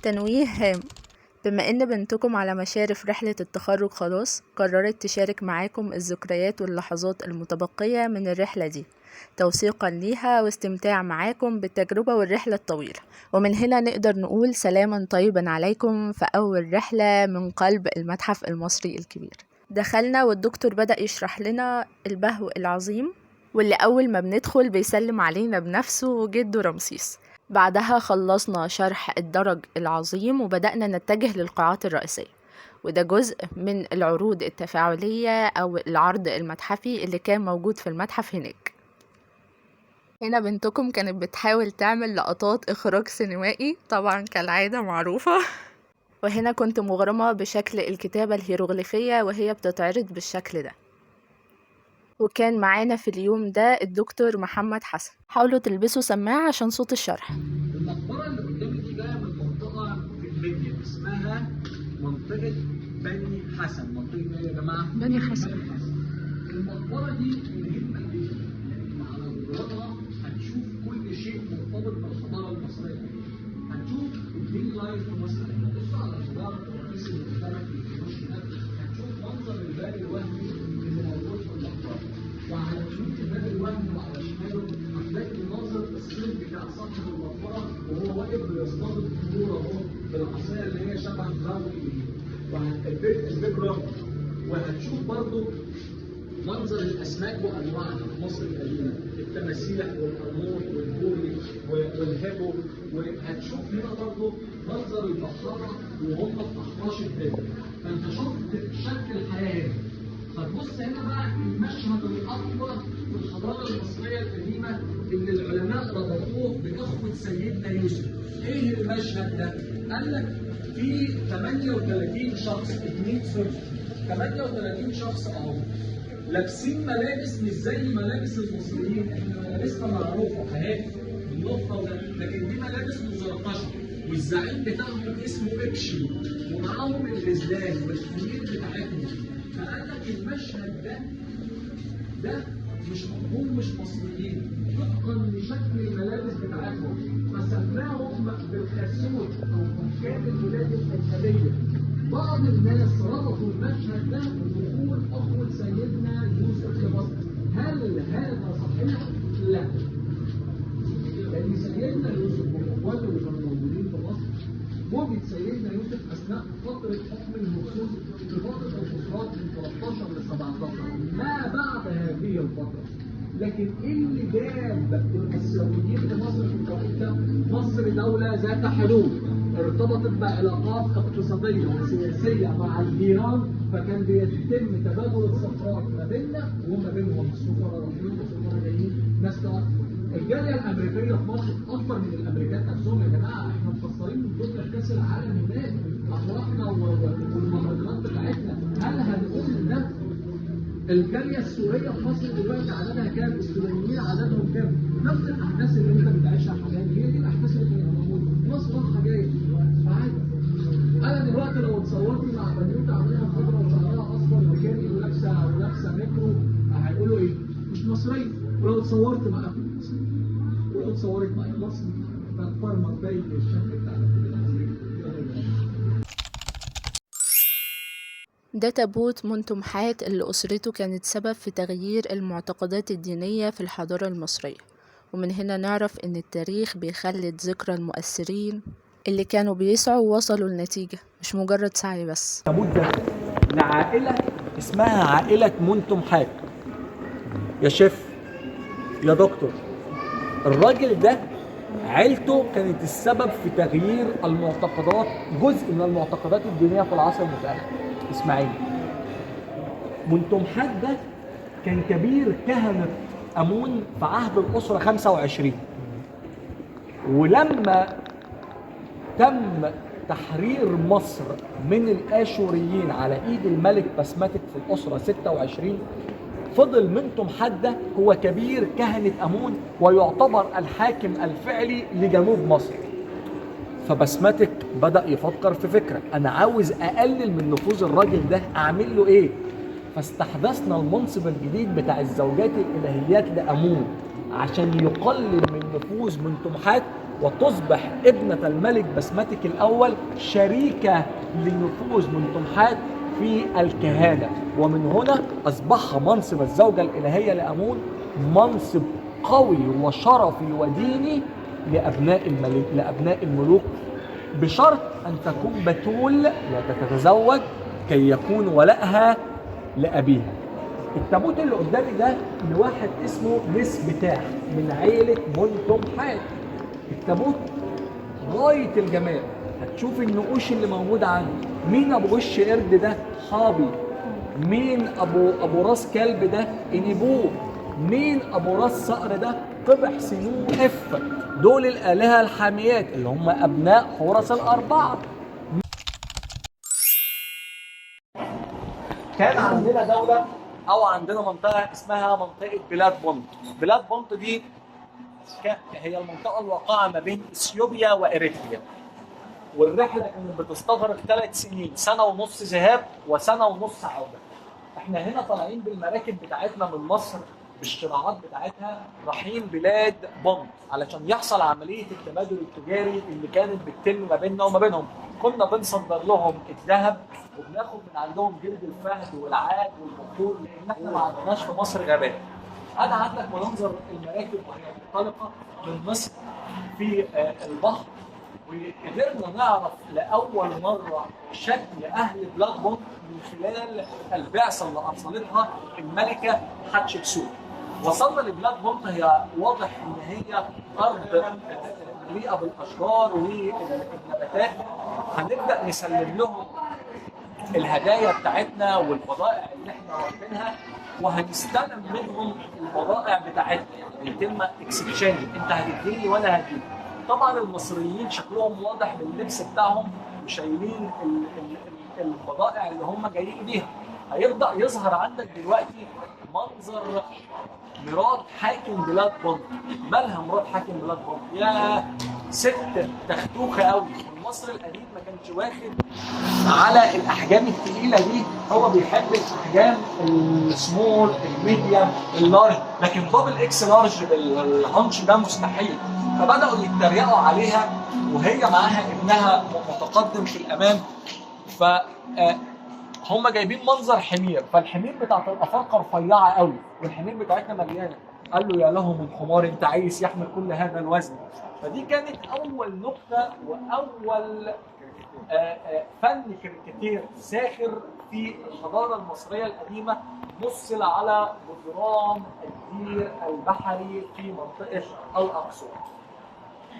تنويه هام. بما ان بنتكم على مشارف رحلة التخرج خلاص، قررت تشارك معاكم الذكريات واللحظات المتبقية من الرحلة دي توثيقا ليها واستمتاع معاكم بالتجربة والرحلة الطويلة. ومن هنا نقدر نقول سلاما طيبا عليكم في أول رحلة من قلب المتحف المصري الكبير. دخلنا والدكتور بدأ يشرح لنا البهو العظيم، واللي أول ما بندخل بيسلم علينا بنفسه جده رمسيس. بعدها خلصنا شرح الدرج العظيم وبدأنا نتجه للقاعات الرئيسية، وده جزء من العروض التفاعلية أو العرض المتحفي اللي كان موجود في المتحف هناك. هنا بنتكم كانت بتحاول تعمل لقطات إخراج سينمائي طبعا كالعادة معروفة. وهنا كنت مغرمة بشكل الكتابة الهيروغليفية وهي بتتعرض بالشكل ده. وكان معانا في اليوم ده الدكتور محمد حسن. حاولوا تلبسوا سماعة عشان صوت الشرح. المقبرة اللي قدامي دي جاية من منطقة في المنيا اسمها منطقة بني حسن. منطقة ايه يا جماعة؟ بني حسن. المقبرة دي مهمة جدا لأن على جدرانها هتشوف كل شيء مرتبط بالحضارة المصرية. هتشوف الدين لايف في مصر. بص على جدار الرئيس المشترك اللي في وش ده، هتشوف منظر الباب الوهمي اللي موجود في المقبرة. وعلى يمين الباب الوهمي وعلى شماله هتلاقي مناظر السير بتاع صاحب المقبرة وهو واقف بيصطاد الطيور اهو بالعصاية اللي هي شبه الراوي دي. وهتقابل البيك وهتشوف برضه منظر الاسماك وانواعها في مصر القديمه، التماسيح والقرموط والبوري والهبو. وهتشوف هنا برضه منظر البحاره وهم في احراش الدم. فانت شفت شكل الحياه هنا. هتبص هنا بقى المشهد الاكبر في الحضاره المصريه القديمه اللي العلماء ربطوه باخوه سيدنا يوسف. ايه المشهد ده؟ قال لك في 38 شخص 38 شخص اهو لابسين ملابس مش زي ملابس المصريين. احنا ملابسنا معروفه اهي بالنقطه ده، لكن دي ملابس مزرقشه والزعيم بتاعهم اسمه بكشي ومعاهم الغزلان والحمير بتاعتهم. فقال لك المشهد ده هم مش مصريين طبقا لشكل الملابس بتاعتهم، فسماهم بالخسوت او حكام البلاد الاجنبيه. بعض الناس ربطوا المشهد ده بدخول اخوه سيدنا يوسف لمصر. هل هذا صحيح؟ لا. لان سيدنا يوسف واخواته اللي كانوا موجودين في مصر وجد سيدنا يوسف اثناء فتره حكم الهكسوس في فتره الاسرات من 13 ل 17 ما بعد هذه الفتره. لكن ايه اللي جاب الاسيويين لمصر في الوقت ده؟ مصر دوله ذات حدود ارتبطت بعلاقات اقتصاديه وسياسيه مع الجيران، فكان بيتم تبادل الصفرات ما بيننا وما بينهم. السفراء رايحين والسفراء جايين، ناس تعرف. الجاليه الامريكيه في مصر اكبر من الامريكان نفسهم. يا جماعه احنا مفسرين من ضمن كاس العالم هناك افراحنا والمهرجانات بتاعتنا. هل هنقول ده؟ الجاليه السوريه في مصر دلوقتي عددها كام؟ السوريين عددهم كام؟ نفس الاحداث اللي انت بتعيشها حاليا هي دي الاحداث اللي كانت موجوده. ناس رايحه جايه عادي. انا دلوقتي لو اتصورت مع بنوته عاملها خضره وشعرها اصفر وكاني ولابسه مترو هيقولوا ايه؟ مش مصريه. ولو اتصورت معاها ولو اتصورت معايا مصري فالفرمه باين الشكل بتاعنا. ده تابوت منتمحات اللي أسرته كانت سبب في تغيير المعتقدات الدينية في الحضارة المصرية. ومن هنا نعرف إن التاريخ بيخلد ذكرى المؤثرين اللي كانوا بيسعوا ووصلوا لنتيجة، مش مجرد سعي بس. تابوت ده لعائلة اسمها عائلة منتمحات. يا شيف يا دكتور، الراجل ده عيلته كانت السبب في تغيير المعتقدات، جزء من المعتقدات الدينية في العصر المتأخر. اسماعيل منتمحات ده كان كبير كهنة أمون في عهد الأسرة 25. ولما تم تحرير مصر من الآشوريين على إيد الملك بسمتك في الأسرة 26 فضل منتمحات ده هو كبير كهنة أمون ويعتبر الحاكم الفعلي لجنوب مصر. فبسمتك بدأ يفكر في فكرة، أنا عاوز أقلل من نفوذ الراجل ده، أعمل له إيه؟ فاستحدثنا المنصب الجديد بتاع الزوجات الإلهيات لأمون عشان يقلل من نفوذ منتمحات وتصبح ابنة الملك بسمتك الأول شريكة لنفوذ منتمحات في الكهانة. ومن هنا أصبح منصب الزوجة الإلهية لآمون منصب قوي وشرفي وديني لأبناء الملوك، بشرط أن تكون بتول لا تتزوج كي يكون ولائها لأبيها. التابوت اللي قدامي ده لواحد اسمه بتاع من عيلة منتمحات. التابوت غاية الجمال، هتشوف النقوش اللي موجودة عنه. مين أبو وش قرد ده؟ حابي. مين أبو راس كلب ده؟ إنيبوه. مين أبو راس صقر ده؟ قبح سنوحف. دول الآلهة الحاميات اللي هم أبناء حورس الأربعة. كان عندنا دولة أو عندنا منطقة اسمها منطقة بلاد بونت. بلاد بونت دي هي المنطقة الواقعة ما بين إثيوبيا وإريتريا، والرحلة كانت بتستغرق 3 سنين، سنة ونص ذهاب وسنة ونص عودة. احنا هنا طالعين بالمراكب بتاعتنا من مصر بالشراعات بتاعتها رايحين بلاد بونت علشان يحصل عملية التبادل التجاري اللي كانت بتتم ما بيننا وما بينهم. كنا بنصدر لهم الذهب وبناخد من عندهم جلد الفهد والعاد والبخور، لان احنا ما عندناش في مصر غابات. انا عندك منظر المراكب وهي منطلقه من مصر في البحر، وقدرنا نعرف لاول مره شكل اهل بلاد بونت من خلال البعثه اللي ارسلتها الملكه حتشبسوت. وصلنا لبلاد بونت، هي واضح ان هي ارض مليئه بالاشجار والنباتات. هنبدا نسلم لهم الهدايا بتاعتنا والبضائع اللي احنا واخدينها، وهنستلم منهم البضائع بتاعتنا، يعني يتم اكسشينج، انت هتديني وانا هديك. طبعا المصريين شكلهم واضح باللبس بتاعهم وشايلين البضائع اللي هم جايين بيها. هيبدا يظهر عندك دلوقتي منظر مرات حاكم بلاد بونت. مالها مرات حاكم بلاد بونت؟ يا ست تختوخه قوي. المصري القديم ما كانش واخد على الاحجام الثقيله دي، هو بيحب الاحجام السمول الميديم اللارج، لكن دبل اكس لارج بالهانش ده مستحيل. فبداوا يتريقوا عليها وهي معاها ابنها متقدم في الامام. ف هم جايبين منظر حمير، فالحمير بتاعت الافارقه رفيعه قوي والحمير بتاعتنا مليانه. قال له يا له من حمار انت عايز يحمل كل هذا الوزن. فدي كانت اول نقطه واول فن كاريكاتير ساخر في الحضاره المصريه القديمه مثل على جدران الدير البحري في منطقه الاقصر.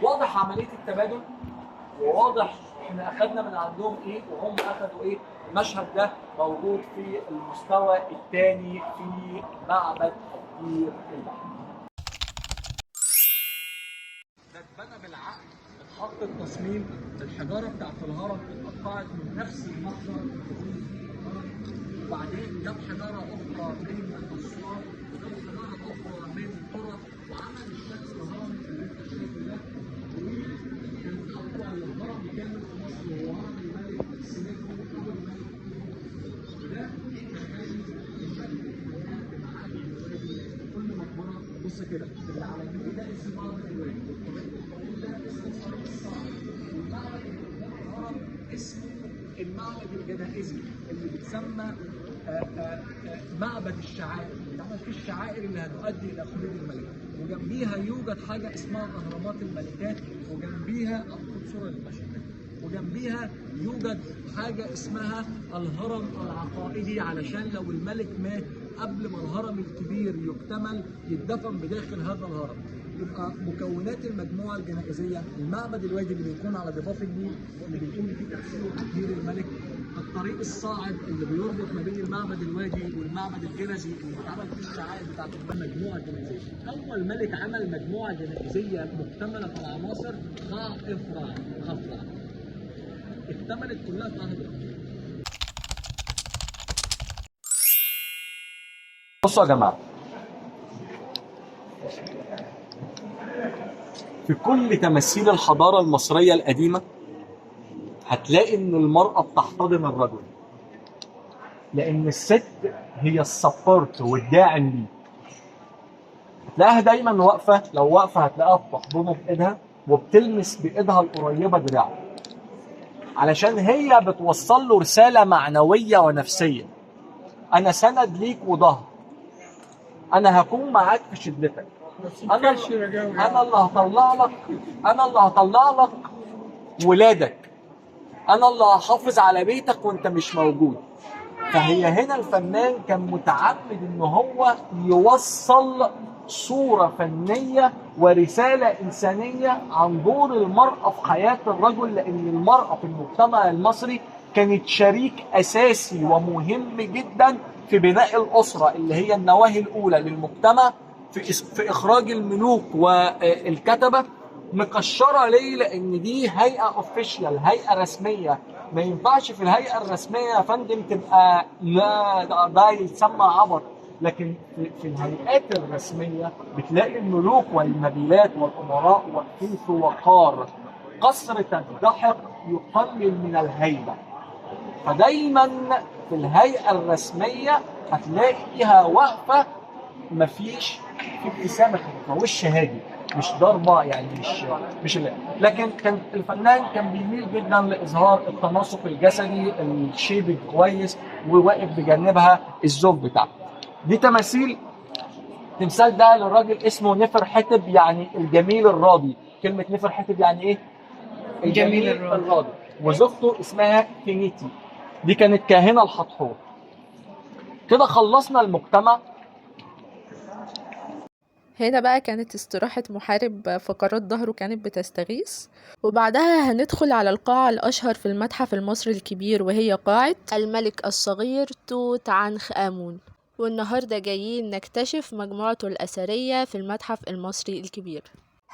واضح عمليه التبادل، وواضح احنا اخذنا من عندهم ايه وهم اخذوا ايه. المشهد ده موجود في المستوى الثاني في معبد الدير البحري. ده اتبنى بالعقل، اتحط التصميم، الحجاره بتاعت الهرم اتقطعت من نفس المخزن، وبعدين جاب حجاره اخرى من اسوان وجاب حجاره اخرى من قرى وعمل الشكل الهرم اللي انت شايفه ده. وكان اول هرم كامل في مصر هو هرم الملك سنتكو اول ملك. وده كل مقبره بص كده اللي على اليمين ده اسم معبد الوادي، ده اسم صرح الصعب، والمعبد اللي قدام الهرم اسمه المعبد الجنائزي اللي بيتسمى معبد الشعائر، بيتعمل فيه الشعائر اللي هتؤدي الى خلود الملك. وجنبيها يوجد حاجه اسمها اهرامات الملكات، وجنبيها اخد صوره للمشهد، وجنبيها يوجد حاجه اسمها الهرم العقائدي علشان لو الملك مات قبل ما الهرم الكبير يكتمل يتدفن بداخل هذا الهرم. يبقى مكونات المجموعه الجنائزيه المعبد الوادي اللي بيكون على ضفاف النيل واللي بيكون فيه تفسير وتكبير الملك، الطريق الصاعد اللي بيربط ما بين المعبد الوادي والمعبد الجنزي اللي بيتعمل فيه الشعائر بتاعت المجموعه الجنائزيه. اول ملك عمل مجموعه جنائزيه مكتمله العناصر خفرع اكتملت كلها في عهد الرسول. بصوا يا جماعه، في كل تماثيل الحضاره المصريه القديمه هتلاقي ان المراه بتحتضن الرجل، لان الست هي السبورت والداعم ليه. هتلاقيها دايما واقفه، لو واقفه هتلاقيها بتحضنه بايدها، وبتلمس بايدها القريبه دراعه، علشان هي بتوصل له رساله معنويه ونفسيه. انا سند ليك وظهر، انا هكون معاك في شدتك، انا اللي هطلع لك ولادك، انا اللي هحافظ على بيتك وانت مش موجود. فهي هنا الفنان كان متعمد ان هو يوصل صورة فنية ورسالة إنسانية عن دور المرأة في حياة الرجل، لأن المرأة في المجتمع المصري كانت شريك أساسي ومهم جدا في بناء الأسرة اللي هي النواة الأولى للمجتمع، في إخراج الملوك والكتبة. مكشرة ليه؟ لأن دي هيئة اوفيشال، هيئة رسمية. ما ينفعش في الهيئة الرسمية يا فندم تبقى لا ده يتسمى عبط، لكن في الهيئات الرسمية بتلاقي الملوك والنبيلات والأمراء واقفين في وقار. قصر تدحق يقلل من الهيبة. فدايما في الهيئة الرسمية هتلاقي فيها وقفة مفيش في ابتسامة خفيفة، وش هادي، مش ضربة يعني، مش لكن كان الفنان كان بيميل جدا لإظهار التناسق الجسدي، الشيب الكويس، وواقف بجانبها الزوج بتاعه. دي تماثيل. تمثال ده للراجل اسمه نفر حتب، يعني الجميل الراضي. كلمة نفر حتب يعني ايه؟ الجميل الراضي. وزوجته اسمها فينيتي، دي كانت كاهنة الحتحور. كده خلصنا المجتمع. هنا بقى كانت استراحة محارب، فقرات ظهره كانت بتستغيث. وبعدها هندخل على القاعة الأشهر في المتحف المصري الكبير، وهي قاعة الملك الصغير توت عنخ آمون. والنهاردة جايين نكتشف مجموعته الأثرية في المتحف المصري الكبير.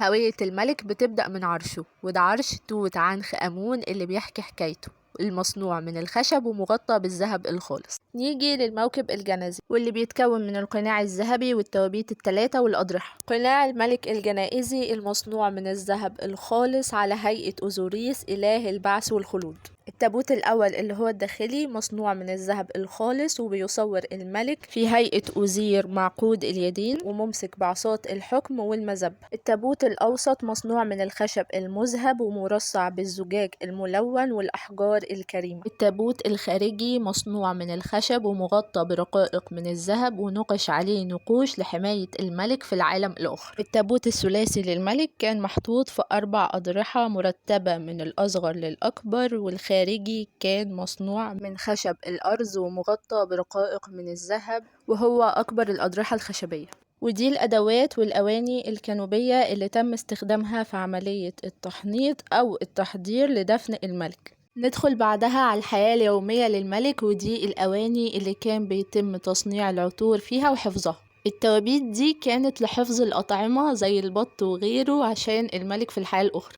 هوية الملك بتبدأ من عرشه، وده عرش توت عنخ آمون اللي بيحكي حكايته، المصنوع من الخشب ومغطى بالذهب الخالص. نيجي للموكب الجنازي، واللي بيتكون من القناع الذهبي والتوابيت الثلاثة والأضرحة. قناع الملك الجنائزي المصنوع من الذهب الخالص على هيئة أوزوريس إله البعث والخلود. التابوت الأول اللي هو الداخلي مصنوع من الذهب الخالص، وبيصور الملك في هيئة أوزير معقود اليدين وممسك بعصات الحكم والمذب. التابوت الأوسط مصنوع من الخشب المذهب ومرصع بالزجاج الملون والأحجار الكريمة. التابوت الخارجي مصنوع من الخشب ومغطى برقائق من الذهب ونقش عليه نقوش لحماية الملك في العالم الآخر. التابوت الثلاثي للملك كان محطوط في 4 أضرحة مرتبة من الأصغر للأكبر، والخارجي كان مصنوع من خشب الأرز ومغطى برقائق من الذهب، وهو أكبر الأضرحة الخشبية. ودي الأدوات والأواني الكانوبية اللي تم استخدامها في عملية التحنيط أو التحضير لدفن الملك. ندخل بعدها على الحياة اليومية للملك، ودي الأواني اللي كان بيتم تصنيع العطور فيها وحفظها. التوابيت دي كانت لحفظ الأطعمة زي البط وغيره عشان الملك في الحياة الأخرى.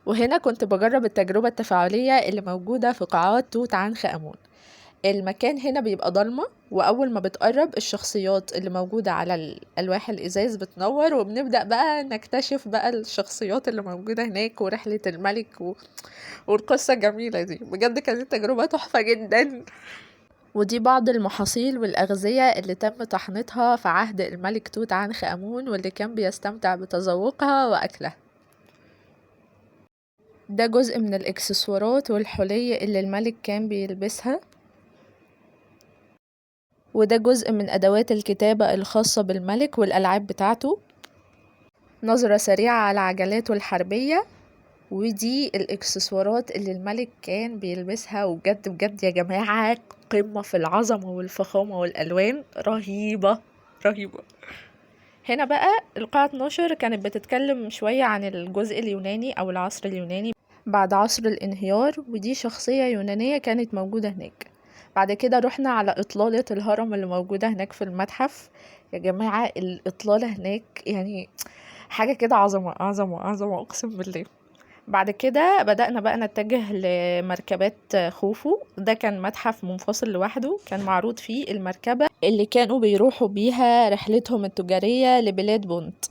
وهنا كنت بجرب التجربة التفاعلية اللي موجودة في قاعات توت عنخ آمون. المكان هنا بيبقى ضلمة، وأول ما بتقرب الشخصيات اللي موجودة على الألواح الإزاز بتنور، وبنبدأ بقى نكتشف بقى الشخصيات اللي موجودة هناك ورحلة الملك والقصة الجميلة دي. بجد كانت تجربة تحفة جدا. ودي بعض المحاصيل والأغذية اللي تم تحنيطها في عهد الملك توت عنخ آمون، واللي كان بيستمتع بتذوقها وأكلها. ده جزء من الإكسسوارات والحلي اللي الملك كان بيلبسها، وده جزء من أدوات الكتابة الخاصة بالملك والألعاب بتاعته. نظرة سريعة على عجلاته الحربية، ودي الإكسسوارات اللي الملك كان بيلبسها. وبجد بجد يا جماعة قمة في العظمة والفخامة والألوان رهيبة رهيبة. هنا بقى القاعة 12 كانت بتتكلم شوية عن الجزء اليوناني أو العصر اليوناني بعد عصر الانهيار، ودي شخصية يونانية كانت موجودة هناك. بعد كده رحنا على إطلالة الهرم اللي موجودة هناك في المتحف. يا جماعة الإطلالة هناك يعني حاجة كده عظمة عظمة عظمة أقسم بالله. بعد كده بدأنا بقى نتجه لمركبات خوفو. ده كان متحف منفصل لوحده، كان معروض فيه المركبة اللي كانوا بيروحوا بيها رحلتهم التجارية لبلاد بونت.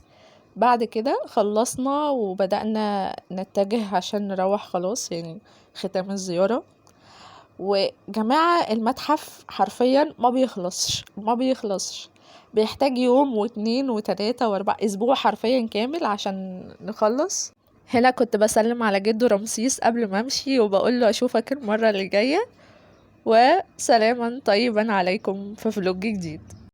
بعد كده خلصنا وبدأنا نتجه عشان نروح خلاص، يعني ختام الزيارة. وجماعة المتحف حرفيا ما بيخلصش، بيحتاج يوم و2 و3 و4 أسبوع حرفيا كامل عشان نخلص. هنا كنت بسلم على جده رمسيس قبل ما امشي وبقول له اشوفك المرة اللي جاية، وسلاما طيبا عليكم في فلوج جديد.